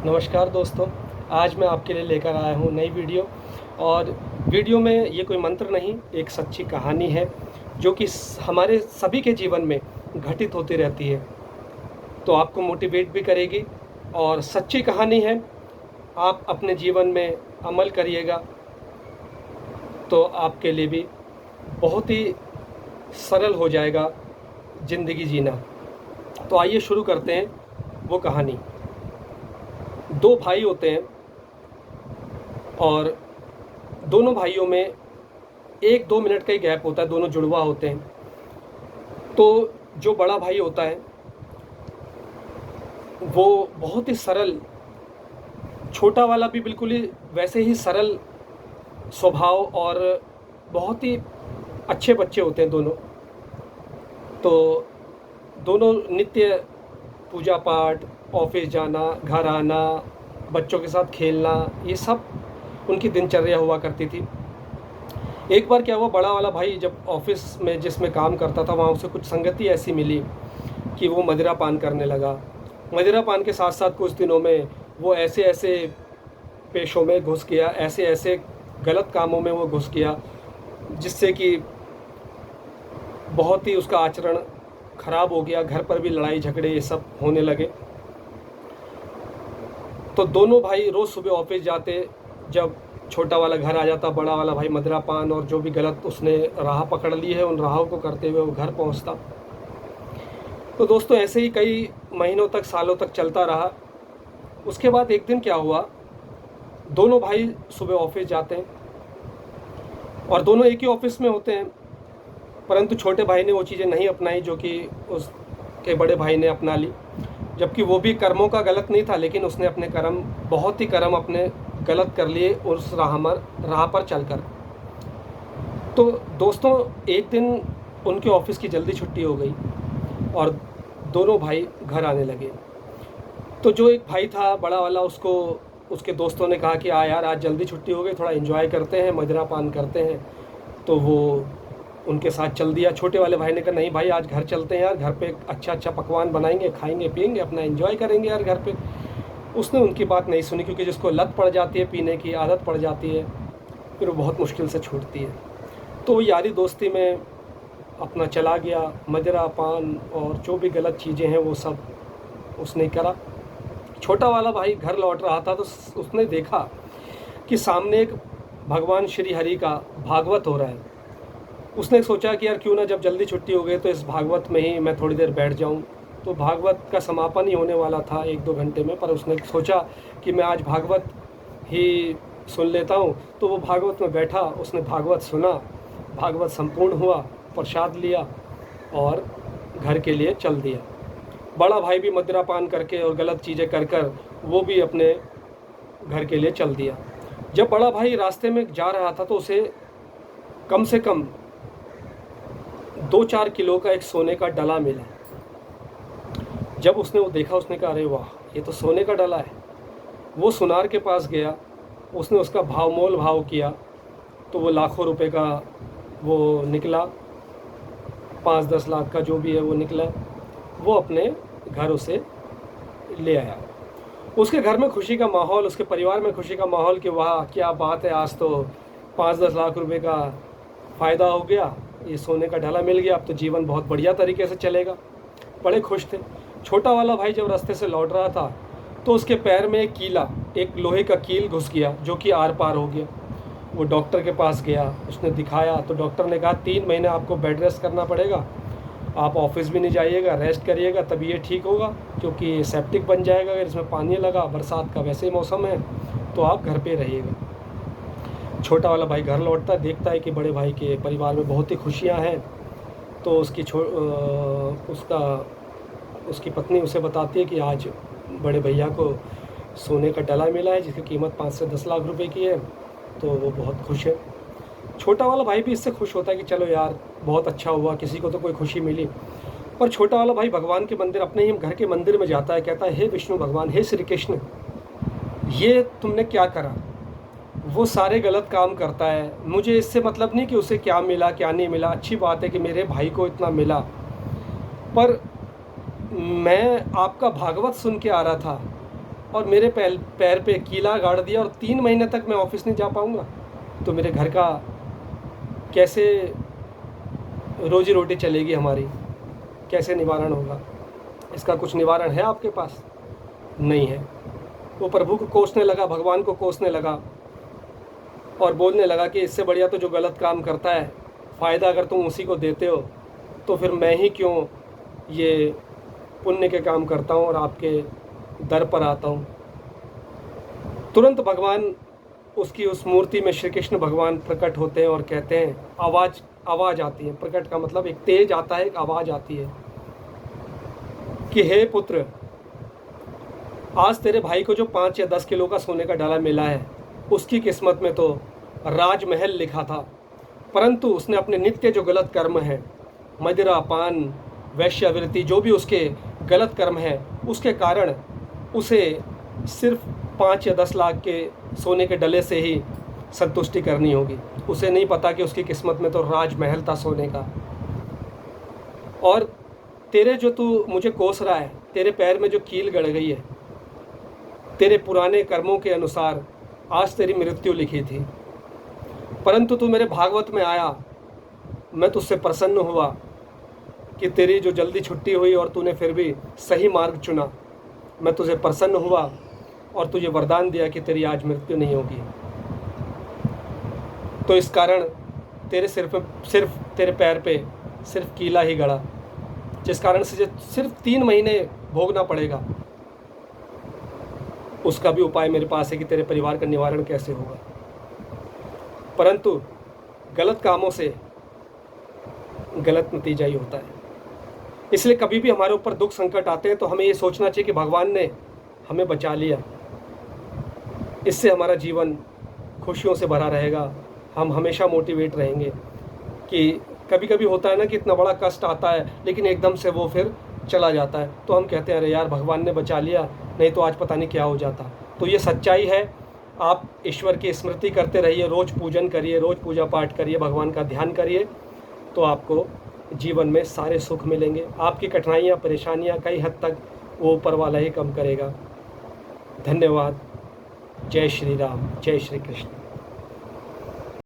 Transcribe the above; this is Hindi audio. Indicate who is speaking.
Speaker 1: नमस्कार दोस्तों, आज मैं आपके लिए लेकर आया हूँ नई वीडियो। और वीडियो में ये कोई मंत्र नहीं, एक सच्ची कहानी है जो कि हमारे सभी के जीवन में घटित होती रहती है। तो आपको मोटिवेट भी करेगी और सच्ची कहानी है। आप अपने जीवन में अमल करिएगा तो आपके लिए भी बहुत ही सरल हो जाएगा ज़िंदगी जीना। तो आइए शुरू करते हैं वो कहानी। दो भाई होते हैं और दोनों भाइयों में 1-2 मिनट का ही गैप होता है, दोनों जुड़वा होते हैं। तो जो बड़ा भाई होता है वो बहुत ही सरल, छोटा वाला भी बिल्कुल ही वैसे ही सरल स्वभाव और बहुत ही अच्छे बच्चे होते हैं दोनों। तो दोनों नित्य पूजा पाठ, ऑफिस जाना, घर आना, बच्चों के साथ खेलना, ये सब उनकी दिनचर्या हुआ करती थी। एक बार क्या हुआ, बड़ा वाला भाई जब ऑफिस में जिसमें काम करता था वहाँ उसे कुछ संगति ऐसी मिली कि वो मदिरा पान करने लगा। मदिरा पान के साथ साथ कुछ दिनों में वो ऐसे ऐसे पेशों में घुस गया, ऐसे ऐसे गलत कामों में वो घुस गया जिससे कि बहुत ही उसका आचरण ख़राब हो गया। घर पर भी लड़ाई झगड़े ये सब होने लगे। तो दोनों भाई रोज़ सुबह ऑफिस जाते, जब छोटा वाला घर आ जाता, बड़ा वाला भाई मदिरा पान और जो भी गलत उसने राह पकड़ ली है उन राहों को करते हुए वो घर पहुंचता। तो दोस्तों ऐसे ही कई महीनों तक, सालों तक चलता रहा। उसके बाद एक दिन क्या हुआ, दोनों भाई सुबह ऑफिस जाते हैं और दोनों एक ही ऑफिस में होते हैं, परंतु छोटे भाई ने वो चीज़ें नहीं अपनाई जो कि उसके बड़े भाई ने अपना ली। जबकि वो भी कर्मों का गलत नहीं था, लेकिन उसने अपने कर्म, बहुत ही कर्म अपने गलत कर लिए उस राह पर चलकर। तो दोस्तों एक दिन उनके ऑफिस की जल्दी छुट्टी हो गई और दोनों भाई घर आने लगे। तो जो एक भाई था बड़ा वाला, उसको उसके दोस्तों ने कहा कि आ यार, आज जल्दी छुट्टी हो गई, थोड़ा एंजॉय करते हैं, मदिरा पान करते हैं। तो वो उनके साथ चल दिया। छोटे वाले भाई ने कहा नहीं भाई, आज घर चलते हैं यार, घर पे अच्छा अच्छा पकवान बनाएंगे, खाएंगे पिएंगे, अपना एंजॉय करेंगे यार घर पे। उसने उनकी बात नहीं सुनी, क्योंकि जिसको लत पड़ जाती है, पीने की आदत पड़ जाती है, फिर वो बहुत मुश्किल से छूटती है। तो वो यारी दोस्ती में अपना चला गया, मदिरा पान और जो भी गलत चीज़ें हैं वो सब उसने करा। छोटा वाला भाई घर लौट रहा था तो उसने देखा कि सामने एक भगवान श्री हरि का भागवत हो रहा है। उसने सोचा कि यार क्यों ना, जब जल्दी छुट्टी हो गई तो इस भागवत में ही मैं थोड़ी देर बैठ जाऊं। तो भागवत का समापन ही होने वाला था 1-2 घंटे में, पर उसने सोचा कि मैं आज भागवत ही सुन लेता हूं। तो वो भागवत में बैठा, उसने भागवत सुना, भागवत संपूर्ण हुआ, प्रसाद लिया और घर के लिए चल दिया। बड़ा भाई भी मदिरा पान करके और गलत चीज़ें कर कर वो भी अपने घर के लिए चल दिया। जब बड़ा भाई रास्ते में जा रहा था तो उसे कम से कम 2-4 किलो का एक सोने का डला मिला। जब उसने वो देखा, उसने कहा अरे वाह, ये तो सोने का डला है। वो सुनार के पास गया, उसने उसका मोल भाव किया तो वो लाखों रुपए का वो निकला, 5-10 लाख का जो भी है वो निकला। वो अपने घर उसे ले आया। उसके घर में खुशी का माहौल, उसके परिवार में खुशी का माहौल कि वाह क्या बात है, आज तो 5-10 लाख रुपए का फ़ायदा हो गया, ये सोने का ढाला मिल गया, अब तो जीवन बहुत बढ़िया तरीके से चलेगा। बड़े खुश थे। छोटा वाला भाई जब रास्ते से लौट रहा था तो उसके पैर में एक लोहे का कील घुस गया जो कि आर पार हो गया। वो डॉक्टर के पास गया, उसने दिखाया तो डॉक्टर ने कहा 3 महीने आपको बेड रेस्ट करना पड़ेगा, आप ऑफिस भी नहीं जाइएगा, रेस्ट करिएगा, तभी ये ठीक होगा, क्योंकि सेप्टिक बन जाएगा अगर इसमें पानी लगा। बरसात का वैसे ही मौसम है, तो आप घर पे रहिएगा। छोटा वाला भाई घर लौटता, देखता है कि बड़े भाई के परिवार में बहुत ही खुशियाँ हैं। तो उसकी पत्नी उसे बताती है कि आज बड़े भैया को सोने का डला मिला है जिसकी कीमत 5 से 10 लाख रुपए की है। तो वो बहुत खुश है। छोटा वाला भाई भी इससे खुश होता है कि चलो यार बहुत अच्छा हुआ, किसी को तो कोई खुशी मिली। पर छोटा वाला भाई भगवान के मंदिर, अपने ही घर के मंदिर में जाता है, कहता है हे विष्णु भगवान, हे श्री कृष्ण, ये तुमने क्या करा। वो सारे गलत काम करता है, मुझे इससे मतलब नहीं कि उसे क्या मिला क्या नहीं मिला। अच्छी बात है कि मेरे भाई को इतना मिला, पर मैं आपका भागवत सुन के आ रहा था और मेरे पैर पे कीला गाड़ दिया और 3 महीने तक मैं ऑफिस नहीं जा पाऊँगा, तो मेरे घर का कैसे रोजी रोटी चलेगी हमारी, कैसे निवारण होगा? इसका कुछ निवारण है आपके पास? नहीं है। वो प्रभु को कोसने लगा, भगवान को कोसने लगा और बोलने लगा कि इससे बढ़िया तो जो गलत काम करता है, फ़ायदा अगर तुम उसी को देते हो तो फिर मैं ही क्यों ये पुण्य के काम करता हूँ और आपके दर पर आता हूँ। तुरंत भगवान उसकी उस मूर्ति में श्री कृष्ण भगवान प्रकट होते हैं और कहते हैं, आवाज़ आती है। प्रकट का मतलब एक तेज आता है, एक आवाज़ आती है कि हे पुत्र, आज तेरे भाई को जो 5 या 10 किलो का सोने का डाला मिला है, उसकी किस्मत में तो राजमहल लिखा था, परंतु उसने अपने नित्य जो गलत कर्म है, मदिरा पान वैश्यावृत्ति, जो भी उसके गलत कर्म है, उसके कारण उसे सिर्फ 5 या 10 लाख के सोने के डले से ही संतुष्टि करनी होगी। उसे नहीं पता कि उसकी किस्मत में तो राजमहल था सोने का। और तेरे जो तू मुझे कोस रहा है, तेरे पैर में जो कील गड़ गई है, तेरे पुराने कर्मों के अनुसार आज तेरी मृत्यु लिखी थी, परंतु तू मेरे भागवत में आया, मैं तुझसे प्रसन्न हुआ कि तेरी जो जल्दी छुट्टी हुई और तूने फिर भी सही मार्ग चुना। मैं तुझे प्रसन्न हुआ और तुझे वरदान दिया कि तेरी आज मृत्यु नहीं होगी। तो इस कारण तेरे सिर्फ तेरे पैर पे सिर्फ कीला ही गड़ा, जिस कारण से सिर्फ 3 महीने भोगना पड़ेगा। उसका भी उपाय मेरे पास है कि तेरे परिवार का निवारण कैसे होगा। परंतु गलत कामों से गलत नतीजा ही होता है। इसलिए कभी भी हमारे ऊपर दुख संकट आते हैं तो हमें ये सोचना चाहिए कि भगवान ने हमें बचा लिया, इससे हमारा जीवन खुशियों से भरा रहेगा। हम हमेशा मोटिवेट रहेंगे। कि कभी कभी होता है ना कि इतना बड़ा कष्ट आता है लेकिन एकदम से वो फिर चला जाता है, तो हम कहते हैं अरे यार भगवान ने बचा लिया, नहीं तो आज पता नहीं क्या हो जाता। तो ये सच्चाई है। आप ईश्वर की स्मृति करते रहिए, रोज़ पूजन करिए, रोज़ पूजा पाठ करिए, भगवान का ध्यान करिए, तो आपको जीवन में सारे सुख मिलेंगे। आपकी कठिनाइयाँ परेशानियाँ कई हद तक वो ऊपर वाला ही कम करेगा। धन्यवाद। जय श्री राम, जय श्री कृष्ण।